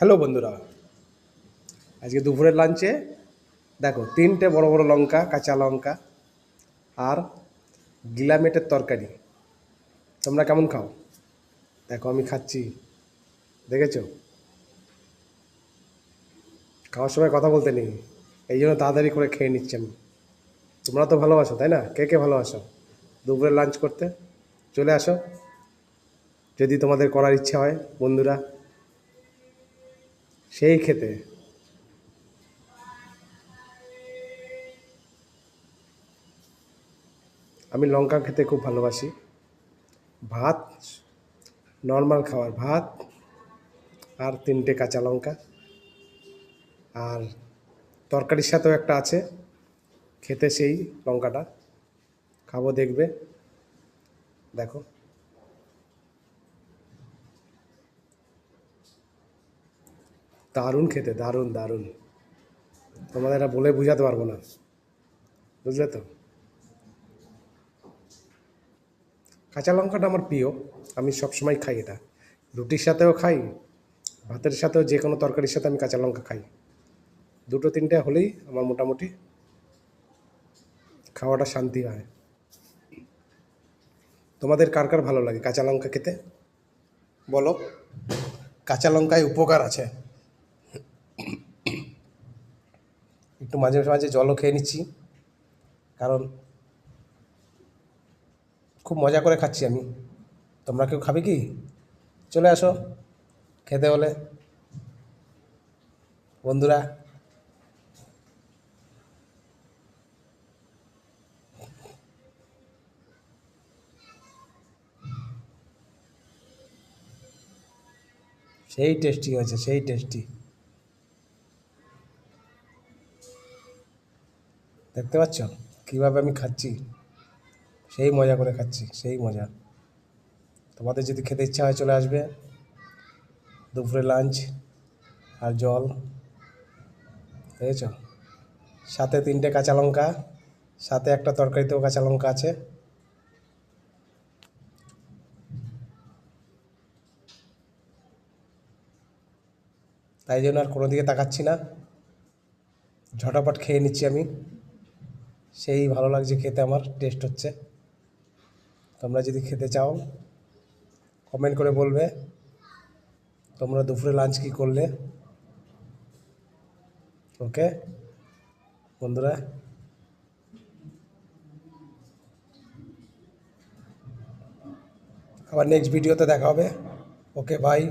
Hello বন্ধুরা, আজকে দুপুরের লাঞ্চে দেখো 3টে বড় বড় লঙ্কা, কাঁচা লঙ্কা আর গিলামেটের তরকারি। তোমরা কেমন খাও? দেখো আমি খাচ্ছি, দেখেছো? খাওয়ার সময় কথা বলতে নেই, এই জন্য তাড়াতাড়ি করে খেয়ে নিচ্ছি আমি। তোমরা তো ভালোবাসো, তাই না? কে কে ভালোবাসো দুপুরের লাঞ্চ করতে? চলে আসো, যদি তোমাদের করার ইচ্ছা হয় বন্ধুরা, সেই খেতে। আমি লঙ্কা খেতে খুব ভালোবাসি। ভাত, নর্মাল খাবার ভাত আর 3টে কাঁচা লঙ্কা, আর তরকারির সাথেও একটা আছে, খেতে সেই লঙ্কাটা খাবো, দেখবে। দেখো, দারুণ খেতে, দারুণ দারুণ। তোমাদের এটা বলে বোঝাতে পারবো না, বুঝলে তো? কাঁচা লঙ্কাটা আমার প্রিয়, আমি সবসময় খাই এটা। রুটির সাথেও খাই, ভাতের সাথেও, যে কোনো তরকারির সাথে আমি কাঁচা লঙ্কা খাই। দুটো তিনটে হলেই আমার মোটামুটি খাওয়াটা শান্তি হয়। তোমাদের কার কার ভালো লাগে কাঁচা লঙ্কা খেতে বলো? কাঁচা লঙ্কায় উপকার আছে। একটু মাঝে মাঝে জলও খেয়ে নিচ্ছি, কারণ খুব মজা করে খাচ্ছি আমি। তোমরা কেউ খাবে কি? চলে আসো খেতে হলে বন্ধুরা। সেই টেস্টি হয়েছে, সেই টেস্টি। দেখতে পাচ্ছ কীভাবে আমি খাচ্ছি? সেই মজা করে খাচ্ছি, সেই মজা। তোমাদের যদি খেতে ইচ্ছা হয় চলে আসবে, দুপুরে লাঞ্চ আর জল, বুঝেছ? সাথে 3টে কাঁচা লঙ্কা, সাথে একটা তরকারিতেও কাঁচা লঙ্কা আছে। তাই জন্য আর কোনো দিকে তাকাচ্ছি না, ঝটাপট খেয়ে নিচ্ছি আমি। সেই ভালো লাগছে খেতে, আমার টেস্ট হচ্ছে। তোমরা যদি খেতে চাও কমেন্ট করে বলবে তোমরা দুপুরে লাঞ্চ কী করলে। ওকে বন্ধুরা, আবার নেক্সট ভিডিওতে দেখা হবে। Okay bye.